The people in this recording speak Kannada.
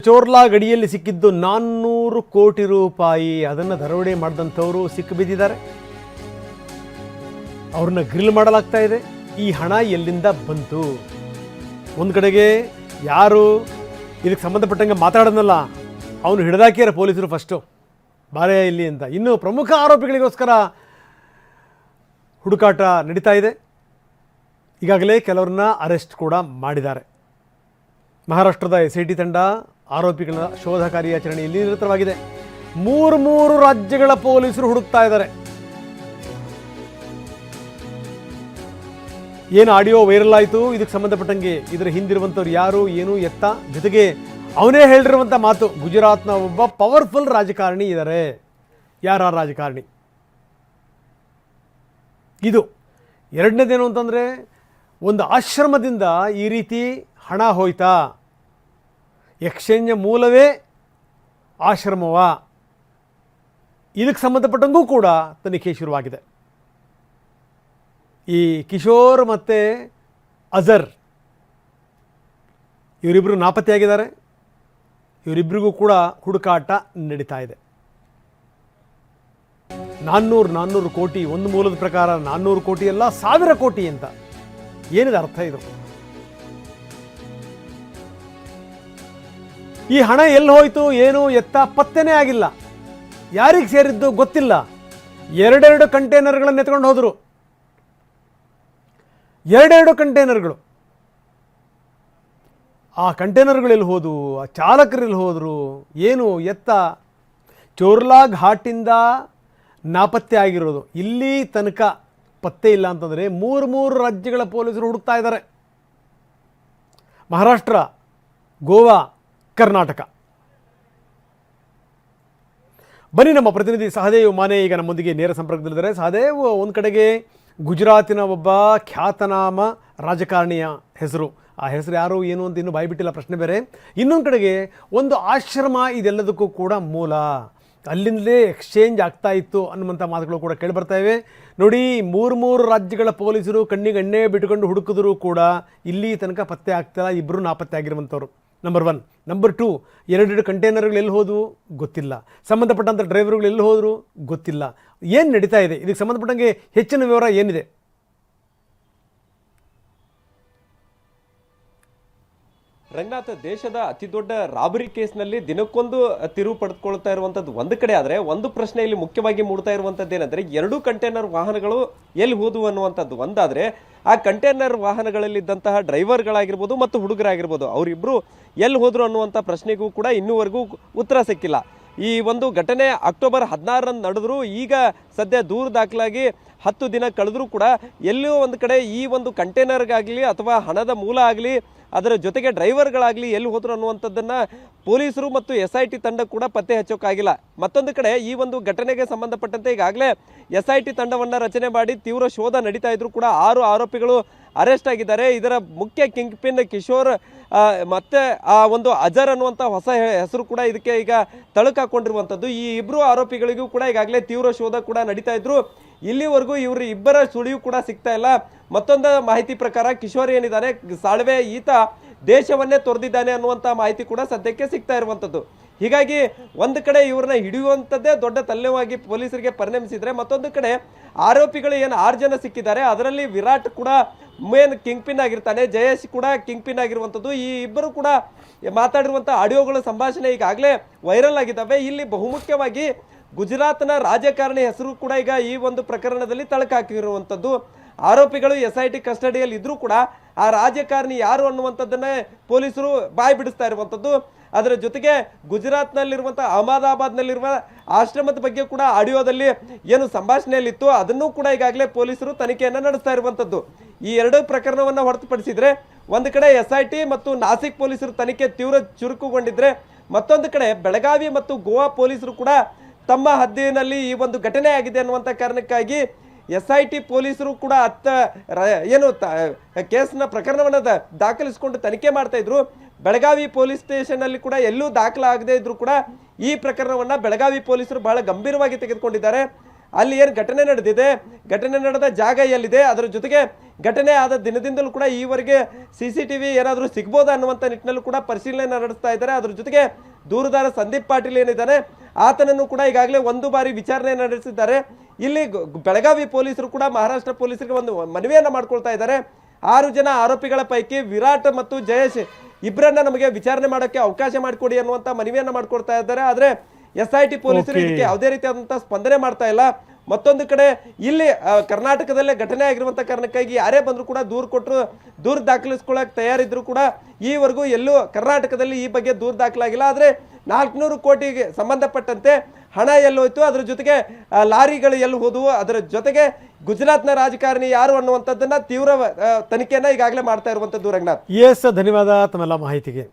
ಚೋರ್ಲಾ ಗಡಿಯಲ್ಲಿ ಸಿಕ್ಕಿದ್ದು 400 ಕೋಟಿ ರೂಪಾಯಿ. ಅದನ್ನು ದರೋಡೆ ಮಾಡಿದಂಥವರು ಸಿಕ್ಕಿಬಿದ್ದಿದ್ದಾರೆ. ಅವ್ರನ್ನ ಗ್ರಿಲ್ ಮಾಡಲಾಗ್ತಾ ಇದೆ. ಈ ಹಣ ಎಲ್ಲಿಂದ ಬಂತು? ಒಂದು ಕಡೆಗೆ ಯಾರು ಇದಕ್ಕೆ ಸಂಬಂಧಪಟ್ಟಂಗೆ ಮಾತಾಡೋದಲ್ಲ, ಅವನು ಹಿಡಿದಾಕಿಯಾರ ಪೊಲೀಸರು ಫಸ್ಟು ಬಾರೆ ಇಲ್ಲಿ ಅಂತ. ಇನ್ನು ಪ್ರಮುಖ ಆರೋಪಿಗಳಿಗೋಸ್ಕರ ಹುಡುಕಾಟ ನಡೀತಾ ಇದೆ. ಈಗಾಗಲೇ ಕೆಲವ್ರನ್ನ ಅರೆಸ್ಟ್ ಕೂಡ ಮಾಡಿದ್ದಾರೆ. ಮಹಾರಾಷ್ಟ್ರದ SIT ತಂಡ ಆರೋಪಿಗಳ ಶೋಧ ಕಾರ್ಯಾಚರಣೆಯಲ್ಲಿ ನಿರತವಾಗಿದೆ. ಮೂರು ರಾಜ್ಯಗಳ ಪೊಲೀಸರು ಹುಡುಕ್ತಾ ಇದ್ದಾರೆ. ಏನು ಆಡಿಯೋ ವೈರಲ್ ಆಯಿತು, ಇದಕ್ಕೆ ಸಂಬಂಧಪಟ್ಟಂಗೆ ಇದರ ಹಿಂದಿರುವಂಥವ್ರು ಯಾರು, ಏನು, ಎತ್ತ, ಜೊತೆಗೆ ಅವನೇ ಹೇಳಿರುವಂಥ ಮಾತು, ಗುಜರಾತ್ನ ಒಬ್ಬ ಪವರ್ಫುಲ್ ರಾಜಕಾರಣಿ ಇದ್ದಾರೆ. ಯಾರ ರಾಜಕಾರಣಿ? ಇದು ಎರಡನೇದೇನು ಅಂತಂದರೆ, ಒಂದು ಆಶ್ರಮದಿಂದ ಈ ರೀತಿ ಹಣ ಹೋಯ್ತಾ? ಎಕ್ಸ್ಚೇಂಜ್ ಮೂಲವೇ ಆಶ್ರಮವ? ಇದಕ್ಕೆ ಸಂಬಂಧಪಟ್ಟಂಗೂ ಕೂಡ ತನಿಖೆ ಶುರುವಾಗಿದೆ. ಈ ಕಿಶೋರ್ ಮತ್ತು ಅಜರ್ ಇವರಿಬ್ಬರು ನಾಪತ್ತೆಯಾಗಿದ್ದಾರೆ. ಇವರಿಬ್ಬರಿಗೂ ಕೂಡ ಹುಡುಕಾಟ ನಡೀತಾ ಇದೆ. 400 ಕೋಟಿ, ಒಂದು ಮೂಲದ ಪ್ರಕಾರ 400 ಕೋಟಿ ಅಲ್ಲ, 1000 ಕೋಟಿ ಅಂತ. ಏನಿದೆ ಅರ್ಥ ಇದು? ಈ ಹಣ ಎಲ್ಲಿ ಹೋಯಿತು, ಏನು, ಎತ್ತ, ಪತ್ತೆನೇ ಆಗಿಲ್ಲ. ಯಾರಿಗೆ ಸೇರಿದ್ದು ಗೊತ್ತಿಲ್ಲ. ಎರಡೆರಡು ಕಂಟೈನರ್ಗಳನ್ನು ಎತ್ಕೊಂಡು ಹೋದರು. ಎರಡೆರಡು ಕಂಟೈನರ್ಗಳು. ಆ ಕಂಟೈನರ್ಗಳು ಎಲ್ಲಿ ಹೋದವು? ಆ ಚಾಲಕರು ಎಲ್ಲಿ ಹೋದರು? ಏನು, ಎತ್ತ? ಚೋರ್ಲಾ ಘಾಟಿಂದ ನಾಪತ್ತೆ ಆಗಿರೋದು ಇಲ್ಲಿ ತನಕ ಪತ್ತೆ ಇಲ್ಲ ಅಂತಂದರೆ ಮೂರು ರಾಜ್ಯಗಳ ಪೊಲೀಸರು ಹುಡುಕ್ತಾ ಇದ್ದಾರೆ. ಮಹಾರಾಷ್ಟ್ರ, ಗೋವಾ, ಕರ್ನಾಟಕ. ಬನ್ನಿ, ನಮ್ಮ ಪ್ರತಿನಿಧಿ ಸಹದೇವ್ ಮಾನೆ ಈಗ ನಮ್ಮೊಂದಿಗೆ ನೇರ ಸಂಪರ್ಕದಲ್ಲಿದ್ದಾರೆ. ಸಹದೇವ್, ಒಂದು ಕಡೆಗೆ ಗುಜರಾತಿನ ಒಬ್ಬ ಖ್ಯಾತನಾಮ ರಾಜಕಾರಣಿಯ ಹೆಸರು, ಆ ಹೆಸರು ಯಾರು, ಏನು ಅಂತ ಇನ್ನೂ ಬಾಯ್ಬಿಟ್ಟಿಲ್ಲ, ಪ್ರಶ್ನೆ ಬೇರೆ. ಇನ್ನೊಂದು ಕಡೆಗೆ ಒಂದು ಆಶ್ರಮ, ಇದೆಲ್ಲದಕ್ಕೂ ಕೂಡ ಮೂಲ. ಅಲ್ಲಿಂದಲೇ ಎಕ್ಸ್ಚೇಂಜ್ ಆಗ್ತಾ ಇತ್ತು ಅನ್ನುವಂಥ ಮಾತುಗಳು ಕೂಡ ಕೇಳಿಬರ್ತಾ ಇವೆ. ನೋಡಿ, ಮೂರು ರಾಜ್ಯಗಳ ಪೊಲೀಸರು ಕಣ್ಣಿಗೆ ಎಣ್ಣೆ ಬಿಟ್ಕೊಂಡು ಹುಡುಕಿದ್ರು ಕೂಡ ಇಲ್ಲಿ ತನಕ ಪತ್ತೆ ಆಗ್ತಿಲ್ಲ. ಇಬ್ಬರು ನಾಪತ್ತೆ ಆಗಿರುವಂಥವ್ರು, ನಂಬರ್ 1. ನಂಬರ್ 2, ಎರಡೆರಡು ಕಂಟೈನರ್ಗಳು ಎಲ್ಲಿ ಹೋದವು ಗೊತ್ತಿಲ್ಲ. ಸಂಬಂಧಪಟ್ಟಂಥ ಡ್ರೈವರ್ಗಳು ಎಲ್ಲಿ ಹೋದರು ಗೊತ್ತಿಲ್ಲ. ಏನು ನಡೀತಾ ಇದೆ? ಇದಕ್ಕೆ ಸಂಬಂಧಪಟ್ಟಂಗೆ ಹೆಚ್ಚಿನ ವಿವರ ಏನಿದೆ? ರಂಗನಾಥ್, ದೇಶದ ಅತಿ ದೊಡ್ಡ ರಾಬರಿ ಕೇಸ್ನಲ್ಲಿ ದಿನಕ್ಕೊಂದು ತಿರುವು ಪಡೆದುಕೊಳ್ತಾ ಇರುವಂಥದ್ದು ಒಂದು ಕಡೆ ಆದರೆ, ಒಂದು ಪ್ರಶ್ನೆ ಇಲ್ಲಿ ಮುಖ್ಯವಾಗಿ ಮೂಡ್ತಾ ಇರುವಂಥದ್ದು ಏನಂದರೆ, 2 ಕಂಟೈನರ್ ವಾಹನಗಳು ಎಲ್ಲಿ ಹೋದವು ಅನ್ನುವಂಥದ್ದು ಒಂದಾದರೆ, ಆ ಕಂಟೈನರ್ ವಾಹನಗಳಲ್ಲಿದ್ದಂತಹ ಡ್ರೈವರ್ಗಳಾಗಿರ್ಬೋದು ಮತ್ತು ಹುಡುಗರಾಗಿರ್ಬೋದು, ಅವರಿಬ್ಬರು ಎಲ್ಲಿ ಹೋದರು ಅನ್ನುವಂಥ ಪ್ರಶ್ನೆಗೂ ಕೂಡ ಇನ್ನೂವರೆಗೂ ಉತ್ತರ ಸಿಕ್ಕಿಲ್ಲ. ಈ ಒಂದು ಘಟನೆ ಅಕ್ಟೋಬರ್ 16ರಂದು ನಡೆದ್ರು. ಈಗ ಸದ್ಯ ದೂರು ದಾಖಲಾಗಿ 10 ದಿನ ಕಳೆದರೂ ಕೂಡ ಎಲ್ಲೋ ಒಂದು ಕಡೆ ಈ ಒಂದು ಕಂಟೈನರ್ಗಾಗಲಿ ಅಥವಾ ಹಣದ ಮೂಲ ಆಗಲಿ, ಅದರ ಜೊತೆಗೆ ಡ್ರೈವರ್ಗಳಾಗಲಿ ಎಲ್ಲಿ ಹೋದ್ರು ಅನ್ನುವಂಥದ್ದನ್ನು ಪೊಲೀಸರು ಮತ್ತು SIT ತಂಡ ಕೂಡ ಪತ್ತೆ ಹಚ್ಚೋಕ್ಕಾಗಿಲ್ಲ. ಮತ್ತೊಂದು ಕಡೆ ಈ ಒಂದು ಘಟನೆಗೆ ಸಂಬಂಧಪಟ್ಟಂತೆ ಈಗಾಗಲೇ SIT ತಂಡವನ್ನು ರಚನೆ ಮಾಡಿ ತೀವ್ರ ಶೋಧ ನಡೀತಾ ಇದ್ರು ಕೂಡ 6 ಆರೋಪಿಗಳು ಅರೆಸ್ಟ್ ಆಗಿದ್ದಾರೆ. ಇದರ ಮುಖ್ಯ ಕಿಂಗ್ ಪಿನ್ ಕಿಶೋರ್ ಮತ್ತೆ ಆ ಒಂದು ಅಜರ್ ಅನ್ನುವಂಥ ಹೊಸ ಹೆಸರು ಕೂಡ ಇದಕ್ಕೆ ಈಗ ತಳುಕಾಕೊಂಡಿರುವಂಥದ್ದು. ಈ ಇಬ್ಬರು ಆರೋಪಿಗಳಿಗೂ ಕೂಡ ಈಗಾಗಲೇ ತೀವ್ರ ಶೋಧ ಕೂಡ ನಡೀತಾ ಇದ್ರು. ಇಲ್ಲಿವರೆಗೂ ಇವರು ಇಬ್ಬರ ಸುಳಿವು ಕೂಡ ಸಿಗ್ತಾ ಇಲ್ಲ. ಮತ್ತೊಂದು ಮಾಹಿತಿ ಪ್ರಕಾರ ಕಿಶೋರ್ ಏನಿದ್ದಾನೆ, ಸಾಳ್ವೆ ಈತ ದೇಶವನ್ನೇ ತೊರೆದಿದ್ದಾನೆ ಅನ್ನುವಂಥ ಮಾಹಿತಿ ಕೂಡ ಸದ್ಯಕ್ಕೆ ಸಿಗ್ತಾ ಇರುವಂಥದ್ದು. ಹೀಗಾಗಿ ಒಂದು ಕಡೆ ಇವ್ರನ್ನ ಹಿಡಿಯುವಂಥದ್ದೇ ದೊಡ್ಡ ತಲೆನೋವಾಗಿ ಪೊಲೀಸರಿಗೆ ಪರಿಣಮಿಸಿದ್ರೆ, ಮತ್ತೊಂದು ಕಡೆ ಆರೋಪಿಗಳು ಏನು 6 ಜನ ಸಿಕ್ಕಿದ್ದಾರೆ, ಅದರಲ್ಲಿ ವಿರಾಟ್ ಕೂಡ ಮೇನ್ ಕಿಂಗ್ ಪಿನ್ ಆಗಿರ್ತಾನೆ, ಜಯೇಶ್ ಕೂಡ ಕಿಂಗ್ ಪಿನ್ ಆಗಿರುವಂಥದ್ದು. ಈ ಇಬ್ಬರು ಕೂಡ ಮಾತಾಡಿರುವಂಥ ಆಡಿಯೋಗಳು, ಸಂಭಾಷಣೆ ಈಗಾಗಲೇ ವೈರಲ್ ಆಗಿದ್ದಾವೆ. ಇಲ್ಲಿ ಬಹುಮುಖ್ಯವಾಗಿ ಗುಜರಾತ್ನ ರಾಜಕಾರಣಿ ಹೆಸರು ಕೂಡ ಈಗ ಈ ಒಂದು ಪ್ರಕರಣದಲ್ಲಿ ತಳಕಾಕಿರುವಂಥದ್ದು. ಆರೋಪಿಗಳು SIT ಕಸ್ಟಡಿಯಲ್ಲಿ ಇದ್ರೂ ಕೂಡ ಆ ರಾಜಕಾರಣಿ ಯಾರು ಅನ್ನುವಂಥದ್ದನ್ನೇ ಪೊಲೀಸರು ಬಾಯಿ ಬಿಡಿಸ್ತಾ ಇರುವಂಥದ್ದು. ಅದರ ಜೊತೆಗೆ ಗುಜರಾತ್ನಲ್ಲಿರುವಂಥ ಅಹಮದಾಬಾದ್ನಲ್ಲಿರುವ ಆಶ್ರಮದ ಬಗ್ಗೆ ಕೂಡ ಆಡಿಯೋದಲ್ಲಿ ಏನು ಸಂಭಾಷಣೆಯಲ್ಲಿತ್ತು, ಅದನ್ನು ಕೂಡ ಈಗಾಗಲೇ ಪೊಲೀಸರು ತನಿಖೆಯನ್ನು ನಡೆಸ್ತಾ ಇರುವಂಥದ್ದು. ಈ 2 ಪ್ರಕರಣವನ್ನು ಹೊರತುಪಡಿಸಿದರೆ, ಒಂದು ಕಡೆ SIT ಮತ್ತು ನಾಸಿಕ್ ಪೊಲೀಸರು ತನಿಖೆ ತೀವ್ರ ಚುರುಕುಗೊಂಡಿದ್ರೆ, ಮತ್ತೊಂದು ಕಡೆ ಬೆಳಗಾವಿ ಮತ್ತು ಗೋವಾ ಪೊಲೀಸರು ಕೂಡ ತಮ್ಮ ಹದ್ದಿನಲ್ಲಿ ಈ ಒಂದು ಘಟನೆ ಆಗಿದೆ ಅನ್ನುವಂಥ ಕಾರಣಕ್ಕಾಗಿ SIT ಪೊಲೀಸರು ಕೂಡ ಕೇಸ್ನ ಪ್ರಕರಣವನ್ನು ದಾಖಲಿಸಿಕೊಂಡು ತನಿಖೆ ಮಾಡ್ತಾ ಇದ್ರು. ಬೆಳಗಾವಿ ಪೊಲೀಸ್ ಸ್ಟೇಷನ್ ಅಲ್ಲಿ ಕೂಡ ಎಲ್ಲೂ ದಾಖಲಾಗದೇ ಇದ್ರು ಕೂಡ ಈ ಪ್ರಕರಣವನ್ನು ಬೆಳಗಾವಿ ಪೊಲೀಸರು ಬಹಳ ಗಂಭೀರವಾಗಿ ತೆಗೆದುಕೊಂಡಿದ್ದಾರೆ. ಅಲ್ಲಿ ಏನು ಘಟನೆ ನಡೆದಿದೆ, ಘಟನೆ ನಡೆದ ಜಾಗ ಎಲ್ಲಿದೆ, ಅದರ ಜೊತೆಗೆ ಘಟನೆ ಆದ ದಿನದಿಂದಲೂ ಕೂಡ ಈವರೆಗೆ CCTV ಏನಾದರೂ ಸಿಗ್ಬೋದಾ ಅನ್ನುವಂಥ ನಿಟ್ಟಿನಲ್ಲೂ ಕೂಡ ಪರಿಶೀಲನೆ ನಡೆಸ್ತಾ ಇದ್ದಾರೆ. ಅದ್ರ ಜೊತೆಗೆ ದೂರುದಾರ ಸಂದೀಪ್ ಪಾಟೀಲ್ ಏನಿದ್ದಾನೆ ಆತನನ್ನು ಕೂಡ ಈಗಾಗಲೇ ಒಂದು ಬಾರಿ ವಿಚಾರಣೆ ನಡೆಸಿದ್ದಾರೆ. ಇಲ್ಲಿ ಬೆಳಗಾವಿ ಪೊಲೀಸರು ಕೂಡ ಮಹಾರಾಷ್ಟ್ರ ಪೊಲೀಸರಿಗೆ ಒಂದು ಮನವಿಯನ್ನ ಮಾಡ್ಕೊಳ್ತಾ ಇದ್ದಾರೆ. 6 ಜನ ಆರೋಪಿಗಳ ಪೈಕಿ ವಿರಾಟ್ ಮತ್ತು ಜಯೇಶ್ ಇಬ್ಬರನ್ನ ನಮಗೆ ವಿಚಾರಣೆ ಮಾಡೋಕ್ಕೆ ಅವಕಾಶ ಮಾಡಿಕೊಡಿ ಅನ್ನುವಂಥ ಮನವಿಯನ್ನ ಮಾಡ್ಕೊಳ್ತಾ ಇದ್ದಾರೆ. ಆದರೆ SIT ಪೊಲೀಸರು ಇದಕ್ಕೆ ಯಾವುದೇ ರೀತಿಯಾದಂಥ ಸ್ಪಂದನೆ ಮಾಡ್ತಾ ಇಲ್ಲ. ಮತ್ತೊಂದು ಕಡೆ ಇಲ್ಲಿ ಕರ್ನಾಟಕದಲ್ಲೇ ಘಟನೆ ಆಗಿರುವಂಥ ಕಾರಣಕ್ಕಾಗಿ ಯಾರೇ ಬಂದರೂ ಕೂಡ ದೂರು ಕೊಟ್ಟರು, ದೂರು ದಾಖಲಿಸ್ಕೊಳ್ಳೋಕೆ ತಯಾರಿದ್ರು ಕೂಡ ಈವರೆಗೂ ಎಲ್ಲೂ ಕರ್ನಾಟಕದಲ್ಲಿ ಈ ಬಗ್ಗೆ ದೂರು ದಾಖಲಾಗಿಲ್ಲ. ಆದರೆ 400 ಕೋಟಿಗೆ ಸಂಬಂಧಪಟ್ಟಂತೆ ಹಣ ಎಲ್ಲೋಯ್ತು, ಅದರ ಜೊತೆಗೆ ಲಾರಿಗಳು ಎಲ್ಲಿ ಹೋದವು, ಅದರ ಜೊತೆಗೆ ಗುಜರಾತ್ನ ರಾಜಕಾರಣಿ ಯಾರು ಅನ್ನುವಂಥದ್ದನ್ನ ತೀವ್ರ ತನಿಖೆಯನ್ನ ಈಗಾಗಲೇ ಮಾಡ್ತಾ ಇರುವಂಥದ್ದು. ರಂಗನಾಥ್, ಎಸ್, ಧನ್ಯವಾದ ತಮ್ಮೆಲ್ಲ ಮಾಹಿತಿಗೆ.